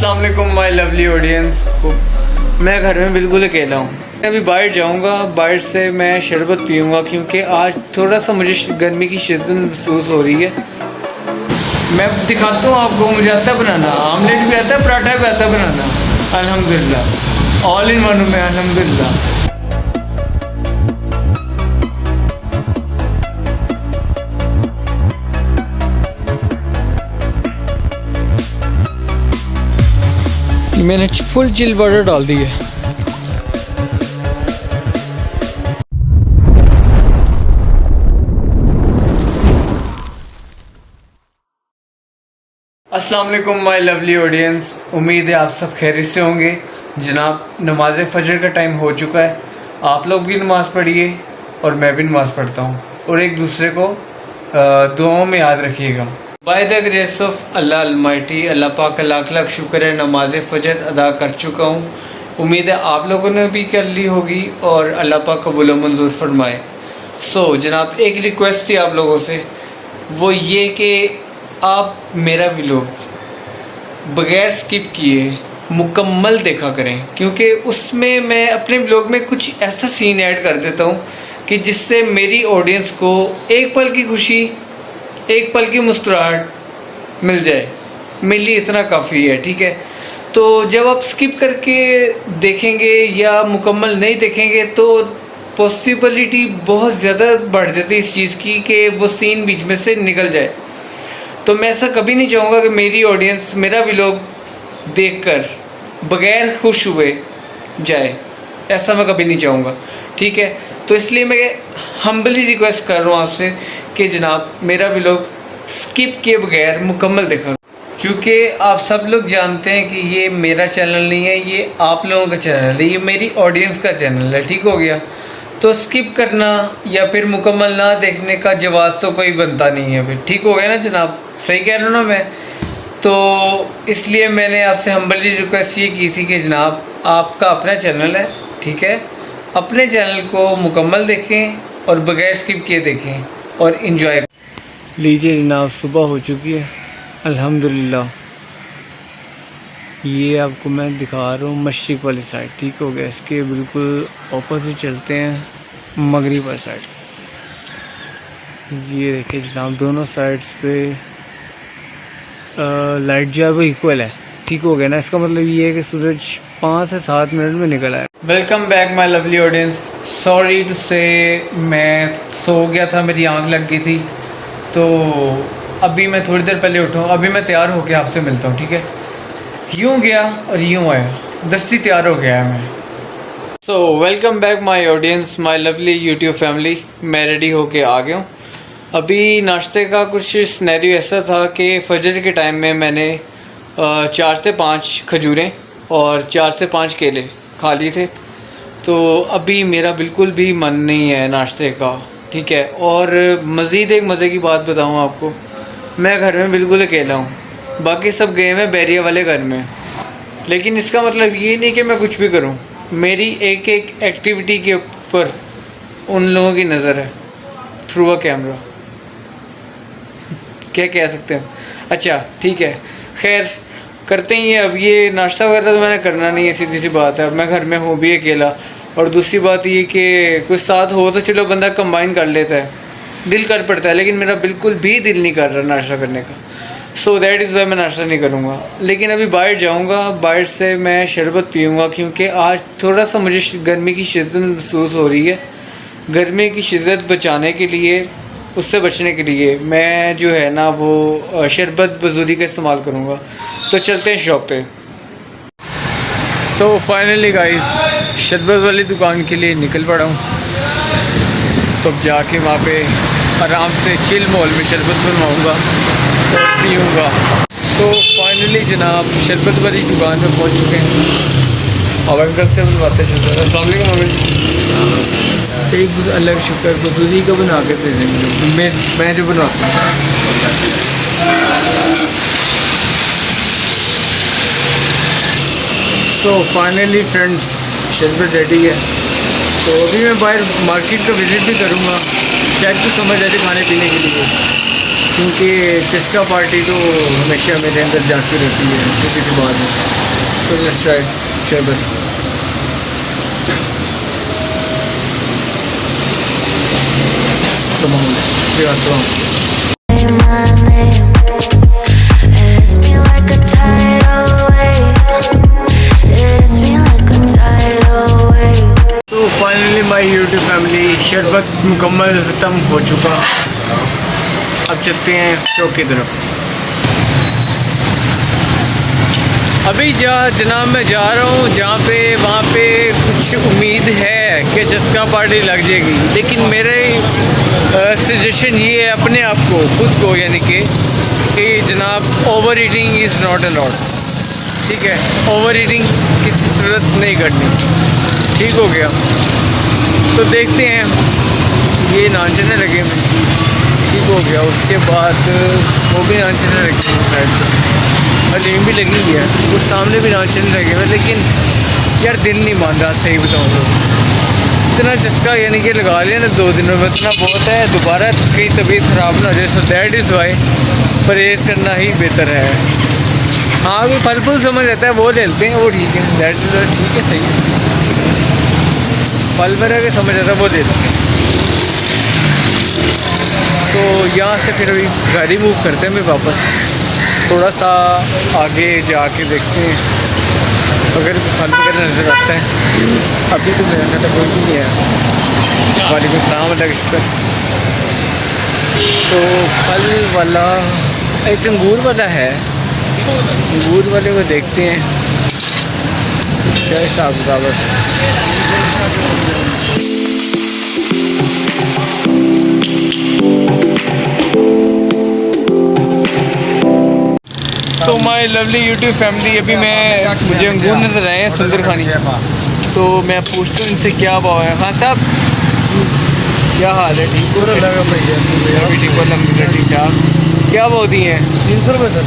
अस्सलाम वालेकुम my lovely audience. मैं घर में बिल्कुल अकेला हूँ। मैं अभी बाहर जाऊँगा, बाहर से मैं शरबत पीऊँगा क्योंकि आज थोड़ा सा मुझे गर्मी की शिद्दत महसूस हो रही है। मैं दिखाता हूँ आपको, मुझे आता है बनाना, आमलेट भी आता है, पराठा भी आता है बनाना, अल्हम्दुलिल्लाह, ऑल इन वन में अल्हम्दुलिल्लाह। मैंने फुल चिल वाटर डाल दी है। अस्सलाम वालेकुम माय लवली ऑडियंस। उम्मीद है आप सब खैरियत से होंगे। जनाब, नमाज फजर का टाइम हो चुका है। आप लोग भी नमाज़ पढ़िए और मैं भी नमाज़ पढ़ता हूँ, और एक दूसरे को दुआओं में याद रखिएगा। By the grace of Allah almighty, Allah पाक का लाख लाख शुक्र है, नमाज फजर अदा कर चुका हूँ। उम्मीद है आप लोगों ने भी कर ली होगी और अल्लाह पाक कबूल व मंजूर फरमाए। जनाब, एक रिक्वेस्ट थी आप लोगों से, वो ये कि आप मेरा व्लॉग बगैर स्किप किए मुकम्मल देखा करें, क्योंकि उसमें मैं अपने व्लॉग में कुछ ऐसा सीन ऐड कर देता हूँ कि जिससे मेरी ऑडियंस को एक पल की खुशी, एक पल की मुस्कुराहट मिल जाए। मेरे लिए इतना काफ़ी है, ठीक है। तो जब आप स्किप करके देखेंगे या मुकम्मल नहीं देखेंगे तो पॉसिबिलिटी बहुत ज़्यादा बढ़ जाती है इस चीज़ की कि वो सीन बीच में से निकल जाए। तो मैं ऐसा कभी नहीं चाहूँगा कि मेरी ऑडियंस मेरा व्लॉग देखकर बग़ैर खुश हुए जाए, ऐसा मैं कभी नहीं चाहूँगा, ठीक है। तो इसलिए मैं हम्बली रिक्वेस्ट कर रहा हूँ आपसे कि जनाब मेरा व्लॉग स्किप किए बगैर मुकम्मल देखा, क्योंकि आप सब लोग जानते हैं कि ये मेरा चैनल नहीं है, ये आप लोगों का चैनल है, ये मेरी ऑडियंस का चैनल है, ठीक हो गया। तो स्किप करना या फिर मुकम्मल ना देखने का जवाब तो कोई बनता नहीं है, फिर ठीक हो गया ना जनाब, सही कह रहा हूँ ना मैं। तो इसलिए मैंने आपसे हम्बली रिक्वेस्ट ये की थी कि जनाब आपका अपना चैनल है, ठीक है, अपने चैनल को मुकम्मल देखें और बगैर स्किप किए देखें और इन्जॉय लीजिए। जनाब, सुबह हो चुकी है अल्हम्दुलिल्लाह। ये आपको मैं दिखा रहा हूँ मशरिक़ वाली साइड, ठीक हो गया। इसके बिल्कुल ऑपोजिट चलते हैं मगरिब वाली साइड। ये देखिए जनाब, दोनों साइड्स पे लाइट जो है वो इक्वल है, ठीक हो गया ना। इसका मतलब ये है कि सूरज 5 से 7 मिनट में निकल आया। Welcome back my lovely audience. Sorry to say मैं सो गया था, मेरी आंख लग गई थी, तो अभी मैं थोड़ी देर पहले उठा हूँ। अभी मैं तैयार होकर आपसे मिलता हूँ, ठीक है। यूँ गया और यूँ आया, दस्ती तैयार हो गया है मैं। Welcome back my audience, my lovely YouTube family. मैं रेडी होके आ गया हूँ। अभी नाश्ते का कुछ सिनेरियो ऐसा था कि फजर के टाइम में मैंने 4 से 5 खजूरें और 4 से 5 केले खा लिए थे। तो अभी मेरा बिल्कुल भी मन नहीं है नाश्ते का, ठीक है। और मज़ीद एक मज़े की बात बताऊँ आपको, मैं घर में बिल्कुल अकेला हूँ, बाकी सब गए हैं बैरिया वाले घर में। लेकिन इसका मतलब ये नहीं कि मैं कुछ भी करूँ, मेरी एक एक एक्टिविटी के ऊपर उन लोगों की नज़र है थ्रू अ कैमरा, क्या कह सकते हैं। अच्छा ठीक है, खैर करते ही हैं। अब ये नाश्ता वगैरह तो मैंने करना नहीं है, सीधी सी बात है। अब मैं घर में हूँ भी अकेला, और दूसरी बात ये कि कुछ साथ हो तो चलो बंदा कंबाइन कर लेता है, दिल कर पड़ता है, लेकिन मेरा बिल्कुल भी दिल नहीं कर रहा नाश्ता करने का। सो दैट इज़ वाई मैं नाश्ता नहीं करूँगा। लेकिन अभी बाहर जाऊँगा, बाहर से मैं शरबत पीऊँगा क्योंकि आज थोड़ा सा मुझे गर्मी की शिद्दत महसूस हो रही है। गर्मी की शिद्दत बचाने के लिए, उससे बचने के लिए मैं जो है ना वो शरबत बजूरी का इस्तेमाल करूँगा। तो चलते हैं शॉप पे। फाइनली गाइस, शरबत वाली दुकान के लिए निकल पड़ा हूँ। तो अब जाके वहाँ पे आराम से चिल माहौल में शरबत बनवाऊँगा और पीऊँगा। फाइनली जनाब शरबत वाली दुकान में पहुँच चुके हैं। अब अंकल से बनवाते हैं शरबत। अस्सलाम वालेकुम अंकल। एक अलग शुक्र, बजूरी का बना के दे देंगे, मैं जो बनवाता हूँ। फाइनली फ्रेंड्स शरबत रेडी है। तो अभी मैं बाहर मार्केट का विज़िट भी करूँगा, शायद कुछ समझ आ जाए खाने पीने के लिए, क्योंकि चस्का पार्टी तो हमेशा मेरे अंदर जाती रहती है, सीधी सी बात है। So let's try शरबत। तमाम तो फाइनली माई यूट्यूब फैमिली शरबत मुकम्मल ख़त्म हो चुका। अब चलते हैं शो की तरफ। अभी जनाब मैं जा रहा हूँ जहाँ पे वहाँ पे कुछ उम्मीद है कि चस्का पार्टी लग जाएगी, लेकिन मेरे सजेशन ये है अपने आप को खुद को, यानी कि जनाब over eating is not allowed. ठीक है, ओवर ईटिंग किसी सूरत नहीं करनी। ठीक हो गया, तो देखते हैं ये नाचने लगे मैं। ठीक हो गया, उसके बाद वो भी नाचने लगे उस साइड पर, हलीम भी लगी हुई है, उस सामने भी नाचने लगे हुए। लेकिन यार दिल नहीं मान रहा, सही बताऊँ तो इतना चस्का यानी कि लगा लिया ना 2 दिनों में, इतना बहुत है। दोबारा कहीं तबीयत ख़राब ना हो जाए, सो दैट इज़ वाई परहेज़ करना ही बेहतर है। हाँ, कोई फल फूल समझ आता है वो ले लेते हैं, वो ठीक है, दैट इज़ ठीक है, सही है। फल वगैरह के समझ आता है वो ले लेते हैं। तो यहाँ से फिर अभी गाड़ी मूव करते हैं मैं वापस, थोड़ा सा आगे जाके देखते हैं अगर फल वगैरह नज़र आता है। अभी तो मेरा तो कोई नहीं है। वालेकुम सलाम, अल्लाह का शुक्र। तो फल वाला एक अंगूर वाला है, अंगूर वाले को देखते हैं क्या हिसाब किताब है। सो माई लवली यूट्यूब फैमिली, अभी मुझे अंगूर नज़र आए हैं सुंदर खानी, तो मैं पूछता हूँ इनसे क्या भाव है। हाँ साहब, क्या हाल है? ठीक हो? अभी ठीक हो, अलहमदुलिल्लाह ठीक ठाक। क्या भाव दिए हैं? 300 रुपये सर।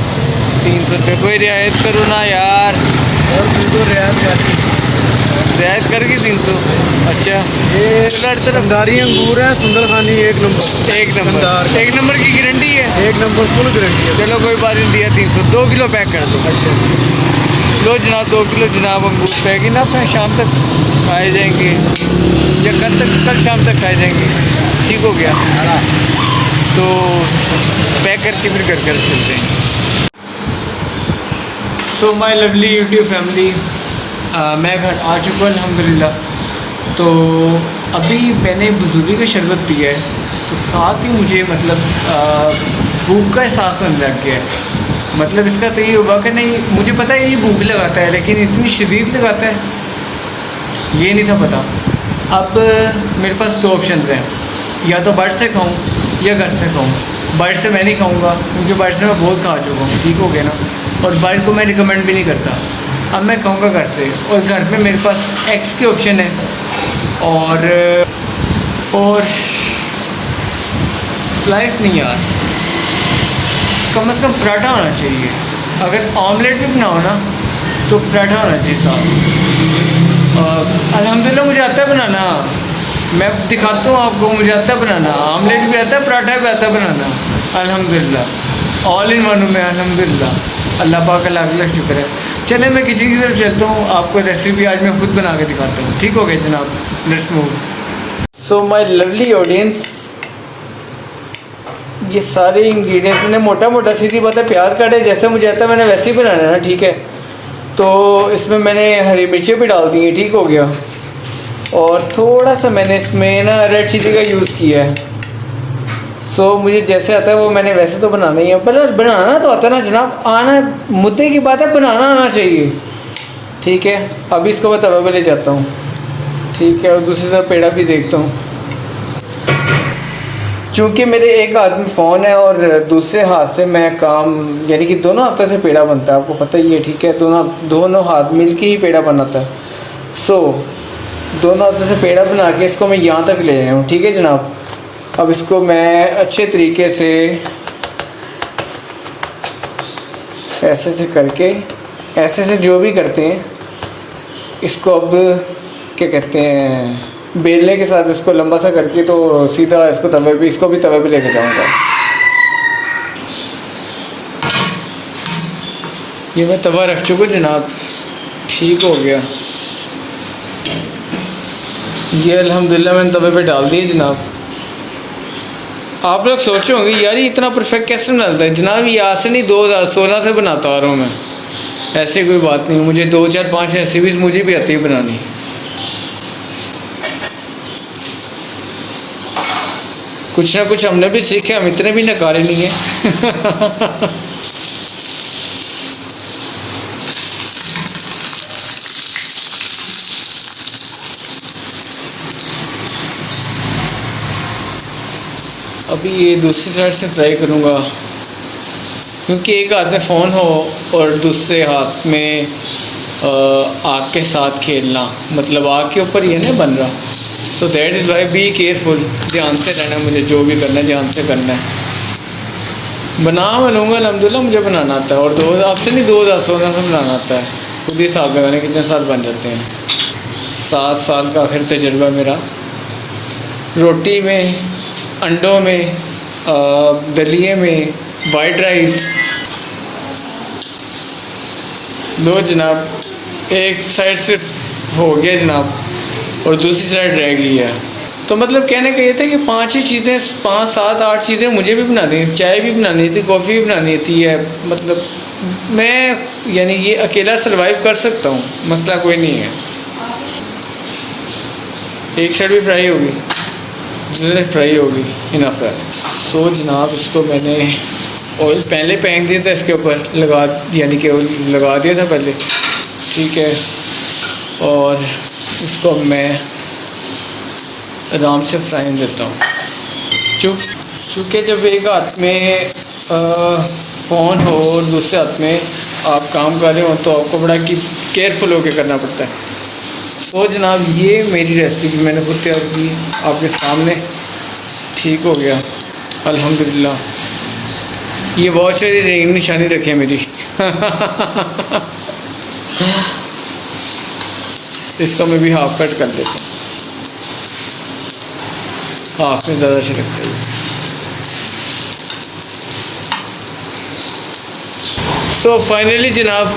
300 रुपये। कोई रियायत करो ना यार। और बिल्कुल रियायत करके 300। अच्छा, ये हर तरफ रमदारी अंगूर है, सुंदर खानी एक नंबर। एक नंबर की गारंटी है, एक नंबर फुल गारंटी है। चलो कोई बात नहीं, दिया 300। 2 किलो पैक कर दो। अच्छा, लो जनाब, 2 किलो जनाब अंगूर पैक ही ना, फिर शाम तक खाए जाएंगे या कल शाम तक खाए जाएंगे। ठीक हो गया, तो पैक करके फिर घर चलते हैं। सो माई लवली यूट्यूब फैमिली, मैं घर आ चुका हूँ अल्हम्दुलिल्लाह। तो अभी मैंने बुजुर्गी का शरबत पिया है, तो साथ ही मुझे मतलब भूख का एहसास होने लग गया है। मतलब इसका तो ये होगा कि नहीं, मुझे पता है ये भूख लगाता है, लेकिन इतनी शदीद लगाता है ये नहीं था पता। अब मेरे पास 2 ऑप्शंस हैं, या तो बर्ड से खाऊं या घर से खाऊं। बर्ड से मैं नहीं खाऊंगा क्योंकि बर्ड से मैं बहुत खा चुका हूँ। ठीक हो गया ना, और बर्ड को मैं रिकमेंड भी नहीं करता। अब मैं खाऊंगा घर से, और घर पे मेरे पास एग्स के ऑप्शन है और स्लाइस नहीं यार, कम से कम पराठा होना चाहिए। अगर ऑमलेट भी बनाओ ना तो पराठा होना चाहिए साथ। अल्हम्दुलिल्लाह मुझे आता है बनाना, मैं दिखाता हूँ आपको, मुझे आता है बनाना। ऑमलेट भी आता है, पराठा भी आता है बनाना, अल्हम्दुलिल्लाह। ऑल इन वन में अल्हम्दुलिल्लाह, अल्लाह पाक का लाख शुक्र है। चले मैं किसी की तरफ चलता हूँ, आपको रेसिपी आज मैं खुद बना के दिखाता हूँ। ठीक हो गया जनाब, let's move. So my lovely audience, ये सारे इंग्रेडिएंट्स मैंने मोटा मोटा, सीधी बात है, प्याज काटे जैसे मुझे आता है मैंने वैसे ही बनाना है ना। ठीक है, तो इसमें मैंने हरी मिर्चें भी डाल दी हैं। ठीक हो गया, और थोड़ा सा मैंने इसमें ना रेड चिली का यूज़ किया है। सो मुझे जैसे आता है वो मैंने वैसे तो बनाना ही है, पर बनाना तो आता है ना जनाब, आना मुद्दे की बात है, बनाना आना चाहिए। ठीक है, अभी इसको मैं तवे पे ले जाता हूँ। ठीक है, और दूसरी तरफ पेड़ा भी देखता हूँ। चूँकि मेरे एक हाथ में फ़ोन है और दूसरे हाथ से मैं काम, यानी कि दोनों हाथों से पेड़ा बनता है, आपको पता ही है। ठीक है, दोनों हाथ मिल के ही पेड़ा बनाता है। सो दोनों हाथों से पेड़ा बना के इसको मैं यहाँ तक ले आया हूँ। ठीक है जनाब, अब इसको मैं अच्छे तरीके से ऐसे से करके, ऐसे से जो भी करते हैं इसको, अब क्या कहते हैं, बेलने के साथ इसको लंबा सा करके तो सीधा इसको तवे पे, इसको भी तवे पे लेके जाऊंगा। ये मैं तवा रख चुका जनाब, ठीक हो गया। ये अल्हम्दुलिल्लाह मैंने तवे पे डाल दिए जनाब। आप लोग सोचे होंगे यार ये इतना परफेक्ट कैसे बनता है। जनाब ये आज से नहीं 2016 से बनाता आ रहा हूँ मैं। ऐसी कोई बात नहीं, मुझे 2 4 5 रेसिपीज़ मुझे भी आती है बनानी। कुछ ना कुछ हमने भी सीखे, हम इतने भी नकारे नहीं हैं। अभी ये दूसरी साइड से फ्राई करूँगा, क्योंकि एक हाथ में फ़ोन हो और दूसरे हाथ में आग के साथ खेलना, मतलब आग के ऊपर ये नहीं बन रहा। So that is why be careful, ध्यान से रहना, मुझे जो भी करना है ध्यान से करना है। बनूँगा अल्हम्दुलिल्लाह, मुझे बनाना आता है। और आपसे नहीं 2016 से बनाना आता है। खुद ही हिसाब लगाने कितने साल बन जाते हैं। 7 साल का आखिर तजुर्बा मेरा रोटी में, अंडों में, दलिए में, वाइट राइस। दो जनाब, एक साइड से हो गया जनाब और दूसरी साइड रह गई है। तो मतलब कहने का ये था कि 5 ही चीज़ें, 5 7 8 चीज़ें मुझे भी बनानी है। चाय भी बनानी थी, कॉफ़ी भी बनानी थी है। मतलब मैं यानी ये अकेला सर्वाइव कर सकता हूँ, मसला कोई नहीं है। एक साइड भी फ्राई होगी, दूसरी फ्राई होगी, इनफ है। सो जनाब इसको मैंने ऑयल पहले फेंक दिया था इसके ऊपर, यानी कि लगा दिया था पहले, ठीक है। और इसको मैं आराम से फ्राई देता हूँ। चूँकि जब एक हाथ में फ़ोन हो और दूसरे हाथ में आप काम कर रहे हो तो आपको बड़ा केयरफुल होकर करना पड़ता है। तो जनाब ये मेरी रेसिपी मैंने खुद तैयार की आपके सामने, ठीक हो गया अल्हम्दुलिल्लाह। ये वॉच वाली रिंग निशानी रखी है मेरी। इसका मैं भी हाफ कट कर देता हूँ, हाफ में ज़्यादा अच्छे लगते हैं। सो फाइनली जनाब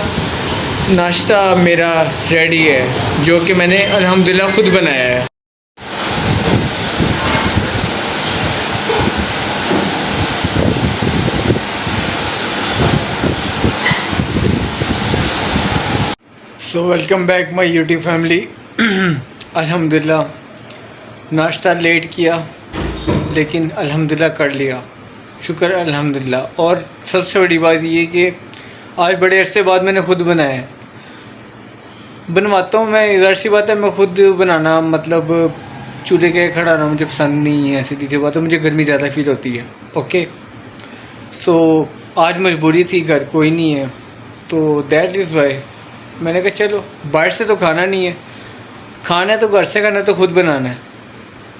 नाश्ता मेरा रेडी है, जो कि मैंने अल्हम्दुलिल्लाह खुद बनाया है। So welcome back my YouTube family. अल्हम्दुलिल्लाह नाश्ता लेट किया लेकिन अल्हम्दुलिल्लाह कर लिया, शुक्र अल्हम्दुलिल्लाह। और सबसे बड़ी बात ये कि आज बड़े अरसे बाद मैंने ख़ुद बनाया है। बनवाता हूँ मैं, ज़ाहिर सी बात है, मैं ख़ुद बनाना मतलब चूल्हे के खड़ा रहना मुझे पसंद नहीं है, सीधी सी बात है, मुझे गर्मी ज़्यादा फील होती है। ओके, सो आज मजबूरी थी, घर कोई नहीं है, तो दैट इज़ वाई मैंने कहा चलो बाहर से तो खाना नहीं है, खाना है तो घर से खाना है, तो ख़ुद बनाना है।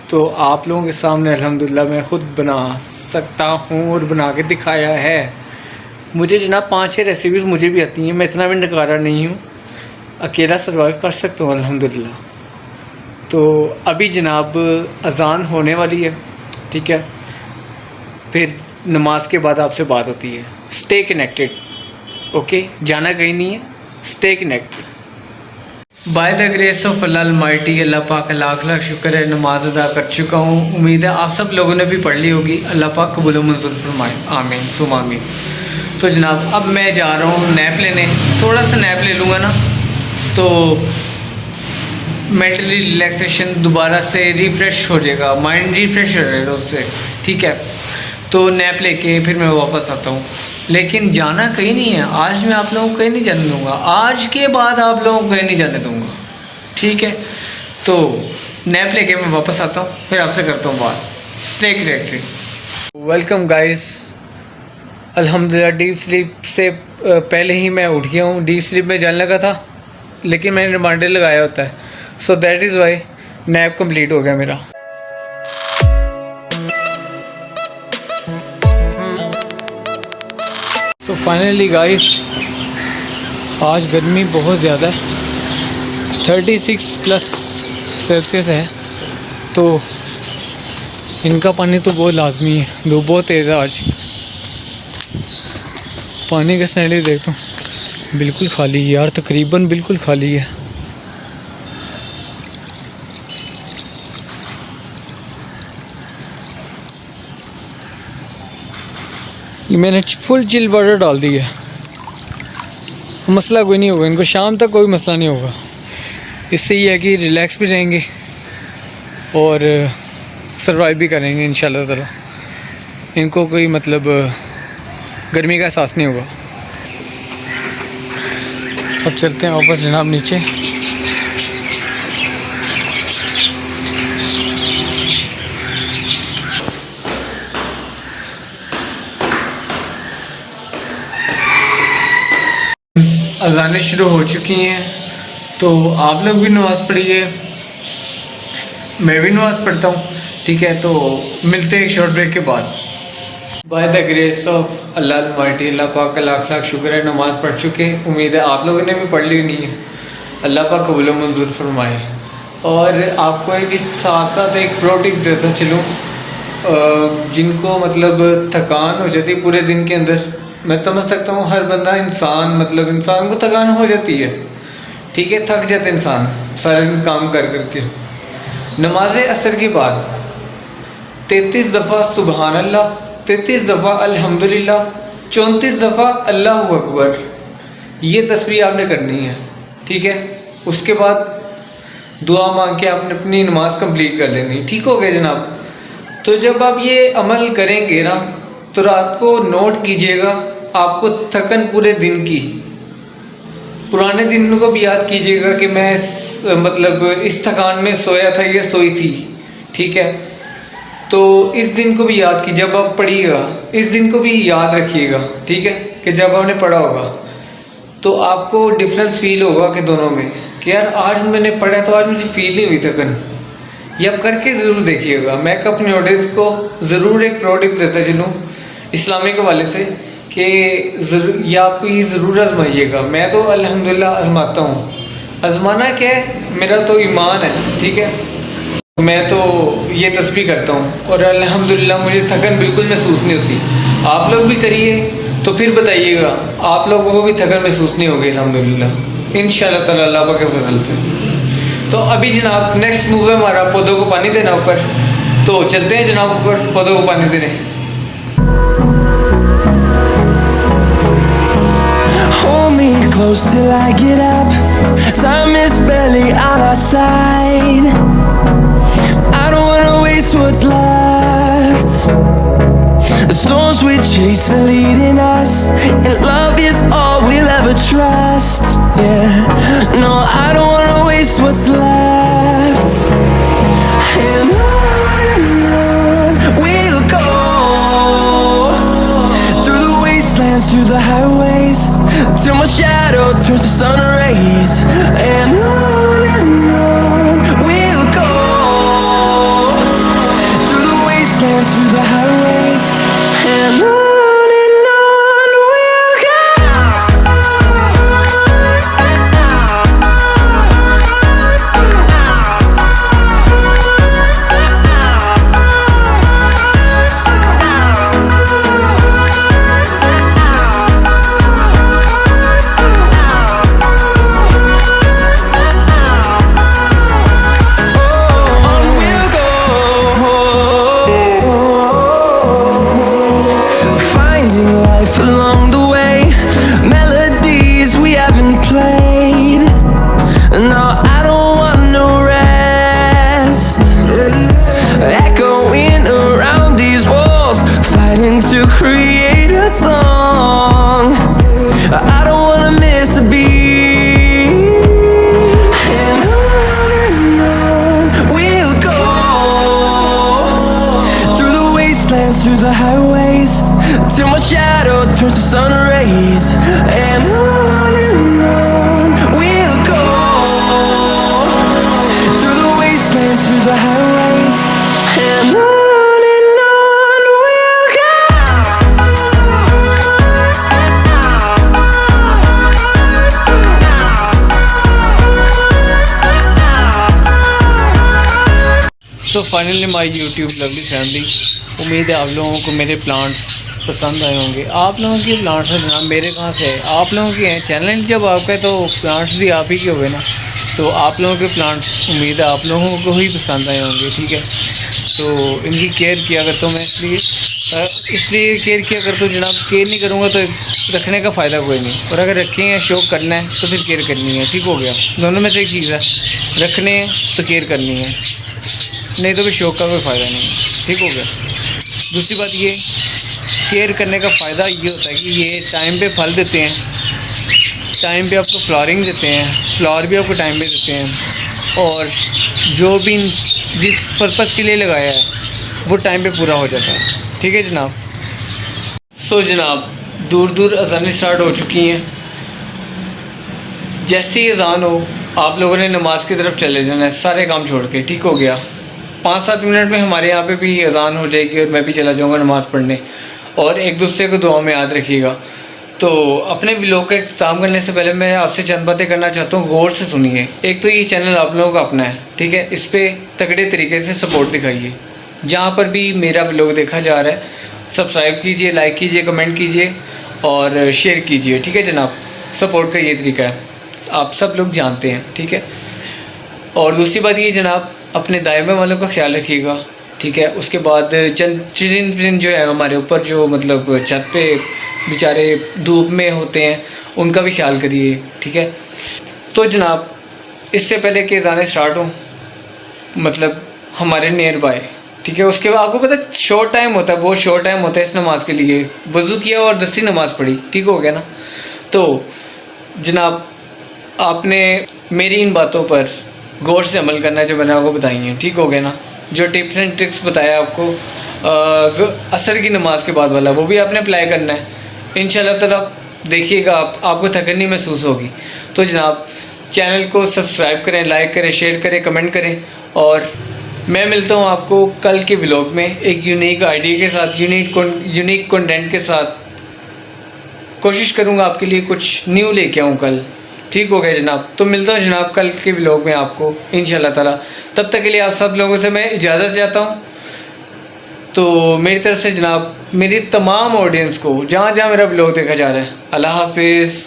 तो आप लोगों के सामने अल्हम्दुलिल्लाह मैं ख़ुद बना सकता हूँ और बना के दिखाया है। मुझे जनाब 5-6 रेसिपीज़ मुझे भी आती हैं, मैं इतना भी नकारा नहीं हूँ, अकेला सर्वाइव कर सकता हूँ अल्हम्दुलिल्लाह। तो अभी जनाब अज़ान होने वाली है, ठीक है, फिर नमाज के बाद आपसे बात होती है। स्टे कनेक्टेड, ओके, जाना कहीं नहीं है, stay connected. By the grace of Allah almighty, Allah पाक का लाख लाख शुक्र है, नमाज अदा कर चुका हूँ। उम्मीद है आप सब लोगों ने भी पढ़ ली होगी। अल्लाह पाक कबूल व मंजूर फरमाए, आमीन सुम आमीन। तो जनाब अब मैं जा रहा हूँ नैप लेने, थोड़ा सा नैप ले लूँगा ना तो मेंटली रिलैक्सेशन दोबारा से रिफ़्रेश हो जाएगा, माइंड रिफ़्रेश हो जाएगा उससे, ठीक है। तो नैप लेके फिर मैं वापस आता हूँ, लेकिन जाना कहीं नहीं है। आज मैं आप लोगों को कहीं नहीं जाने दूँगा, आज के बाद आप लोगों को कहीं नहीं जाने दूँगा, ठीक है। तो नैप लेके मैं वापस आता हूँ, फिर आपसे करता हूँ बात। Stay connected. वेलकम गाइस, अल्हम्दुलिल्लाह डीप स्लीप से पहले ही मैं उठ गया हूँ। डीप स्लीप में जाने लगा था लेकिन मैंने रिमाइंडर लगाया होता है, so that is why nap complete हो गया मेरा। तो फाइनली गाइस आज गर्मी बहुत ज़्यादा है, 36+ है, तो इनका पानी तो बहुत लाजमी है। धूप बहुत तेज़ है आज, पानी का स्नैली देखता हूँ, बिल्कुल खाली है यार, तकरीबन बिल्कुल खाली है। ये मैंने फुल चिल वाटर डाल दी है, मसला कोई नहीं होगा, इनको शाम तक कोई मसला नहीं होगा। इससे ये है कि रिलैक्स भी रहेंगे और सरवाइव भी करेंगे इंशाल्लाह ताला। इनको कोई मतलब गर्मी का एहसास नहीं होगा। अब चलते हैं वापस जनाब नीचे। अज़ानें शुरू हो चुकी हैं, तो आप लोग भी नमाज़ पढ़िए, मैं भी नमाज़ पढ़ता हूँ, ठीक है। तो मिलते हैं एक शॉर्ट ब्रेक के बाद। By the grace of Allah almighty, Allah पाक का लाख लाख शुक्र है, नमाज़ पढ़ चुके। उम्मीद है आप लोगों ने भी पढ़ ली नहीं है। अल्लाह पाक कबूल मंजूर फरमाए। और आपको एक इस साथ साथ एक प्रो टिप देता चलूँ, जिनको मतलब थकान हो जाती है पूरे दिन के अंदर। मैं समझ सकता हूँ हर बंदा इंसान को थकान हो जाती है, ठीक है, थक जाते इंसान सारे दिन काम कर करके। नमाज असर के बाद 33 दफ़ा सुबहान अल्लाह, 33 दफ़ा अल्हम्दुलिल्लाह, 34 दफ़ा अल्लाहु अकबर, ये तस्बीह आपने करनी है, ठीक है। उसके बाद दुआ मांग के आपने अपनी नमाज कंप्लीट कर लेनी, ठीक हो गया जनाब। तो जब आप ये अमल करेंगे ना, तो रात को नोट कीजिएगा आपको थकन पूरे दिन की, पुराने दिनों को भी याद कीजिएगा कि मैं इस थकान में सोया था या सोई थी, ठीक है। तो इस दिन को भी याद की, जब आप पढ़िएगा इस दिन को भी याद रखिएगा, ठीक है, कि जब आपने पढ़ा होगा तो आपको डिफरेंस फील होगा कि दोनों में, कि यार आज मैंने पढ़ा तो आज मुझे फील नहीं हुई थकन। ये आप करके ज़रूर देखिएगा। मैं अपनी ऑडियंस को ज़रूर एक प्रो टिप देता चलूँ इस्लामिक हवाले से, कि ये आप ही ज़रूर आजमाइएगा। मैं तो अल्हम्दुलिल्लाह आजमाता हूँ। आजमाना क्या है, मेरा तो ईमान है, ठीक है। मैं तो ये तस्बीह करता हूँ और अल्हम्दुलिल्लाह मुझे थकन बिल्कुल महसूस नहीं होती। आप लोग भी करिए तो फिर बताइएगा, आप लोगों को भी थकन महसूस नहीं होगी अल्हम्दुलिल्लाह इंशाअल्लाह ताला अल्लाह पाक के फजल से। तो अभी जनाब नेक्स्ट मूव है हमारा पौधों को पानी देना ऊपर, तो चलते हैं जनाब ऊपर पौधों को पानी देने। Hold me close till I get up. Time is barely on our side. I don't wanna waste what's left. The storms we chase are leading us, and love is all we'll ever trust. Yeah, no, I don't wanna waste what's left. And on we'll go, through the wastelands, through the highways, till my shadow turns to sun rays. And on we'll go, through the wastelands, through the highways. And on we'll go. So finally my YouTube lovely family, उम्मीद है आप लोगों को मेरे plants पसंद आए होंगे। आप लोगों के प्लांट्स हैं जनाब, मेरे कहाँ से है, आप लोगों के हैं। चैनल जब आपका है तो प्लांट्स भी आप ही के हुए ना, तो आप लोगों के प्लांट्स उम्मीद है आप लोगों को ही पसंद आए होंगे। ठीक है, तो इनकी केयर किया करता हूँ मैं, इसलिए केयर किया करता हूँ जनाब। केयर नहीं करूँगा तो रखने का फ़ायदा कोई नहीं, और अगर रखें हैं शौक करना है तो फिर केयर करनी है। ठीक हो गया, दोनों में से एक चीज़ है, रखने हैं तो केयर करनी है, नहीं तो फिर शौक का कोई फ़ायदा नहीं। ठीक हो गया। दूसरी बात ये, केयर करने का फ़ायदा ये होता है कि ये टाइम पे फल देते हैं, टाइम पे आपको फ्लावरिंग देते हैं, फ्लावर भी आपको टाइम पे देते हैं, और जो भी जिस पर्पज़ के लिए लगाया है वो टाइम पे पूरा हो जाता है। ठीक है जनाब। सो जनाब, दूर दूर अज़ानें स्टार्ट हो चुकी हैं। जैसे ही अज़ान हो आप लोगों ने नमाज़ की तरफ चले जाना है, सारे काम छोड़ के। ठीक हो गया। 5-7 मिनट में हमारे यहाँ पे भी अज़ान हो जाएगी और मैं भी चला जाऊँगा नमाज़ पढ़ने। और एक दूसरे को दुआ में याद रखिएगा। तो अपने व्लॉग का इख्तिताम करने से पहले मैं आपसे चंद बातें करना चाहता हूँ, गौर से सुनिए। एक तो ये चैनल आप लोगों का अपना है, ठीक है, इस पर तगड़े तरीके से सपोर्ट दिखाइए। जहाँ पर भी मेरा व्लॉग देखा जा रहा है सब्सक्राइब कीजिए, लाइक कीजिए, कमेंट कीजिए और शेयर कीजिए। ठीक है जनाब, सपोर्ट का ये तरीका है, आप सब लोग जानते हैं। ठीक है। और दूसरी बात ये जनाब, अपने दायमे वालों का ख्याल रखिएगा। ठीक है। उसके बाद चंद चरिंद जो है हमारे ऊपर, जो मतलब छत पे बेचारे धूप में होते हैं, उनका भी ख्याल करिए। ठीक है। तो जनाब, इससे पहले कि अज़ानें स्टार्ट हो, मतलब हमारे नियर बाय, ठीक है, उसके बाद आपको पता है शॉर्ट टाइम होता है, बहुत शॉर्ट टाइम होता है इस नमाज़ के लिए। वज़ू किया और 10 नमाज़ पढ़ी, ठीक हो गया ना। तो जनाब, आपने मेरी इन बातों पर गौर से अमल करना है जो मैंने आपको बताई हैं। ठीक हो गया ना। जो टिप्स एंड ट्रिक्स बताया आपको असर की नमाज के बाद वाला, वो भी आपने अप्लाई करना है। इंशाल्लाह ताला देखिएगा आपको थकन नहीं महसूस होगी। तो जनाब, चैनल को सब्सक्राइब करें, लाइक करें, शेयर करें, कमेंट करें, और मैं मिलता हूँ आपको कल के व्लॉग में एक यूनिक आइडिया के साथ, यूनिक कंटेंट के साथ। कोशिश करूँगा आपके लिए कुछ न्यू लेके आऊँ कल। ठीक हो गया जनाब। तो मिलता हूँ जनाब कल के व्लॉग में आपको इंशाल्लाह ताला। तब तक के लिए आप सब लोगों से मैं इजाज़त चाहता हूँ। तो मेरी तरफ से जनाब, मेरी तमाम ऑडियंस को जहाँ जहाँ मेरा व्लॉग देखा जा रहा है, अल्लाह हाफिज़।